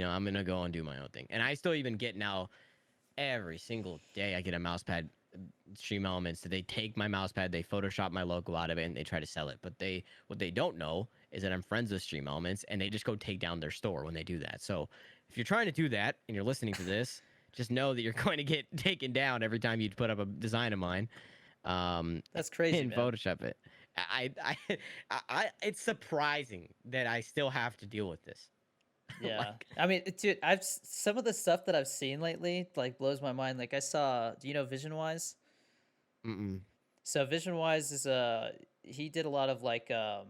I'm gonna go and do my own thing. And I still even get now every single day I get a mouse pad stream elements that they take my mouse pad, they Photoshop my logo out of it, and they try to sell it. But what they don't know is that I'm friends with Stream Elements, and they just go take down their store when they do that. So if you're trying to do that and you're listening to this, just know that you're going to get taken down every time you put up a design of mine. That's crazy, In man. Photoshop it. It's surprising that I still have to deal with this. Yeah, Like, I mean, dude, some of the stuff that I've seen lately like blows my mind. Like I saw, do you know Vision Wise? mm-mm. So Vision Wise is he did a lot of like kind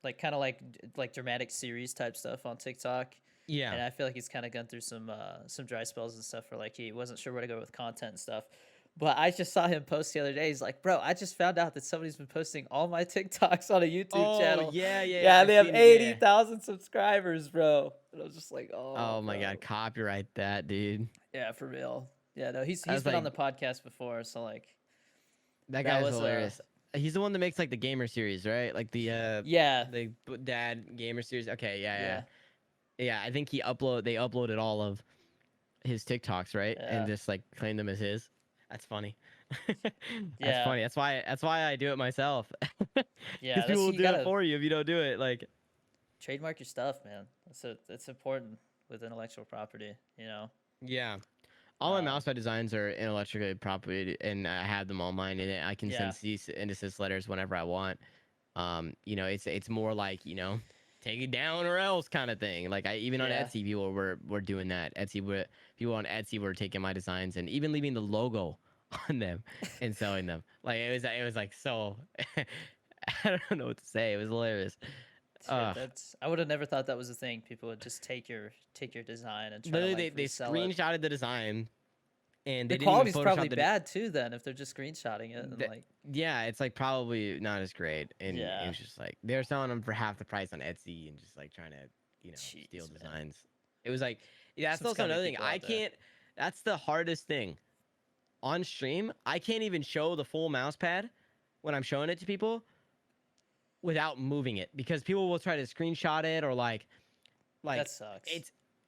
of like dramatic series type stuff on TikTok. Yeah. And I feel like he's kind of gone through some dry spells and stuff where like he wasn't sure where to go with content and stuff. But I just saw him post the other day. He's like, "Bro, I just found out that somebody's been posting all my TikToks on a YouTube Oh channel. yeah, yeah. Yeah, I've they have seen it. Yeah. 80,000 subscribers, bro." And I was just like, "Oh, Oh my god, bro, copyright that, dude. yeah, for real." Yeah, no, I he's was been on like, the podcast before, so like that that guy's was hilarious. He's the one that makes like the gamer series, right? Like yeah, the dad gamer series. Okay, yeah, yeah. yeah, Yeah, I think they uploaded all of his TikToks, right? And yeah, just like claim them as his. That's funny. That's yeah, funny. That's why I do it myself. yeah. Because That's people will you do it gotta for you if you don't do it. Like, trademark your stuff, man. That's important with intellectual property. You know. yeah. All my Um, mousepad designs are intellectually property, and I have them all mine, and I can yeah, send cease and desist letters whenever I want. It's more like take it down or else kind of thing. Like I even on yeah. Etsy, people were doing that. People on Etsy were taking my designs and even leaving the logo on them and selling them. Like it was like so. I don't know what to say. It was hilarious. Dude, Uh, that's I would have never thought that was a thing. People would just take your design and try to Literally, like they resell it. screenshotted the design and The they didn't even quality's probably Photoshop the. bad too then if they're just screenshotting it and the like yeah, it's like probably not as great, and it yeah. was just like they were selling them for half the price on Etsy and just like trying to steal Jeez, man. designs. It was like yeah, that's Some also scummy another thing. people I out there. can't. That's the hardest thing on stream. I can't even show the full mouse pad when I'm showing it to people without moving it because people will try to screenshot it or That like sucks.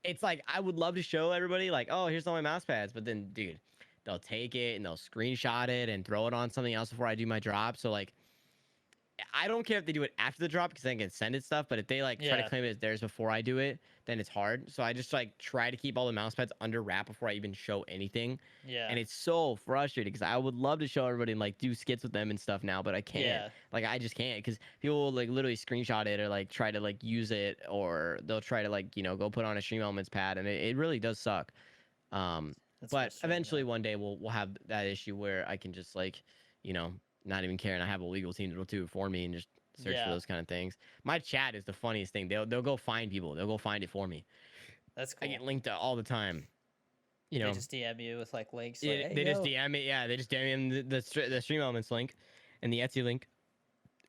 it's like I would love to show everybody like, oh, here's all my mouse pads, but then dude, they'll take it and they'll screenshot it and throw it on something else before I do my drop. So like I don't care if they do it after the drop because I can send it stuff, but if they like try to Yeah. claim it as theirs before I do it, then it's hard. So I just like try to keep all the mouse pads under wrap before I even show anything. Yeah. And it's so frustrating because I would love to show everybody and like do skits with them and stuff now, but I can't. Yeah. Like I just can't because people will like literally screenshot it or like try to like use it or they'll try to like go put on a stream elements pad and it really does suck. Um, That's but frustrating, eventually man. one day we'll have that issue where I can just like you know not even care and I have a legal team that'll do it for me and just search for Yeah. those kind of things. My chat is the funniest thing. They'll go find people. They'll go find it for me. That's I cool. get linked to all the time. You They know, just DM you with like links like, "Hey, they just yo." DM me. Yeah, they just DM me the stream elements link and the Etsy link,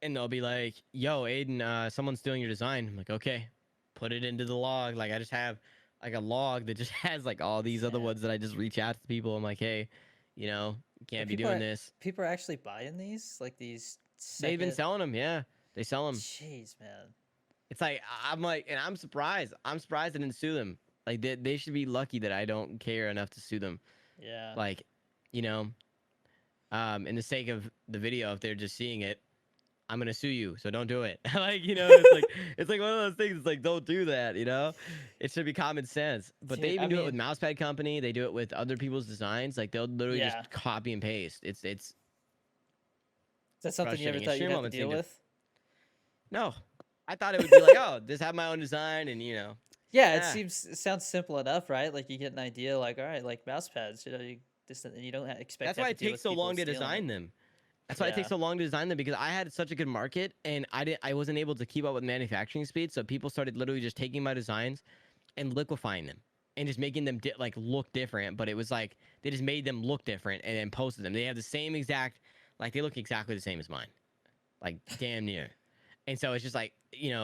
and they'll be like, "Yo, Aiden, someone's stealing your design." I'm like, "Okay, put it into the log." Like I just have like a log that just has like all these other Man. ones that I just reach out to people. I'm like, "Hey, you Are can't be doing this." people are actually buying these? Like these They've been second selling them. Yeah, they sell them. Jeez, man. It's like I'm like, and I'm surprised. I'm surprised I didn't sue them. Like they should be lucky that I don't care enough to sue them. Yeah. Like, you know, in the sake of the video, if they're just seeing it, I'm gonna sue you. So don't do it. Like, it's like one of those things. It's like don't do that. It should be common sense. But they Dude, I even do it with mean, Mousepad Company. They do it with other people's designs. Like they'll literally yeah. just copy and paste. It's Is that something you ever frustrating. And thought you'd stream have to moments deal need to. with? No, I thought it would be like, oh, just have my own design, and Yeah, ah. it sounds simple enough, right? Like you get an idea, like all right, like mouse pads, you just you don't expect That's to why have to it deal takes with so people long to stealing it. design them. That's why it takes Yeah, so long to design them because I had such a good market and I wasn't able to keep up with manufacturing speed. So people started literally just taking my designs and liquefying them and just making them like look different. But it was like they just made them look different and then posted them. They have the same exact, like they look exactly the same as mine, like damn near. And so it's just like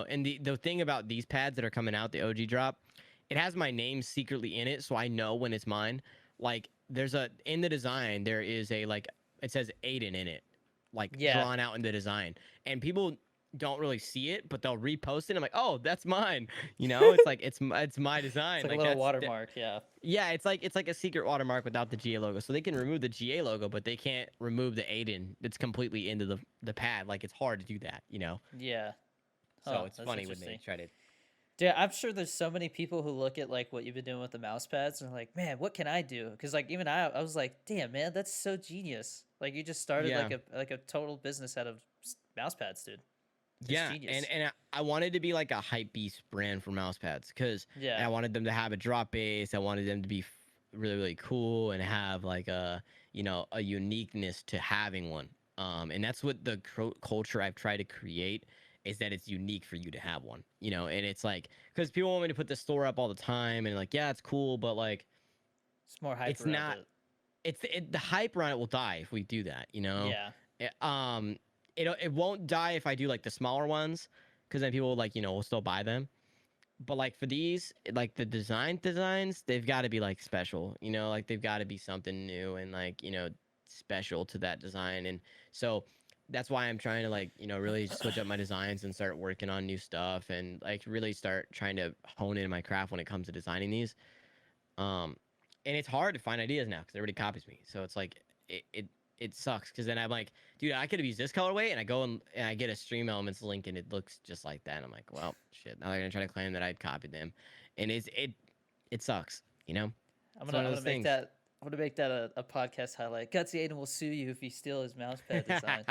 and the thing about these pads that are coming out, the OG drop, it has my name secretly in it, so I know when it's mine. Like there's in the design there is a like it says Aiden in it, like yeah, drawn out in the design, and people don't really see it, but they'll repost it. I'm like, oh, that's mine. You know, it's like it's my It's design. like a Like little watermark. Yeah. yeah, it's like a secret watermark without the GA logo. So they can remove the GA logo, but they can't remove the Aiden that's completely into the pad. Like it's hard to do that, you know. Yeah. So Huh. it's That's funny when they interesting. try to. Dude, I'm sure there's so many people who look at like what you've been doing with the mouse pads and are like, man, what can I do? Because like even I was like, damn man, that's so genius. Like you just started Yeah, like a total business out of mouse pads, dude. It's yeah, genius. and I wanted to be like a hype beast brand for mouse pads because Yeah. I wanted them to have a drop base. I wanted them to be really really cool and have like a a uniqueness to having one. And that's what the culture I've tried to create is that it's unique for you to have one. And it's like because people want me to put the store up all the time and like yeah, it's cool, but like It's more hype it's around not it. the hype around it will die if we do that. Yeah. It, it won't die if I do like the smaller ones, because then people like will still buy them. But like for these, like the designs, they've got to be like special. Like they've got to be something new and like special to that design. And so that's why I'm trying to like really switch up my designs and start working on new stuff and like really start trying to hone in my craft when it comes to designing these. Um, and it's hard to find ideas now because everybody copies me. So it's like it sucks because then I'm like, dude, I could have used this colorway, and I go and I get a Stream Elements link, and it looks just like that. And I'm like, well, shit. Now they're gonna try to claim that I'd copied them, and it sucks. It's one I'm of gonna those make things. that a podcast highlight. GutzyAiden will sue you if you steal his mouse pad design.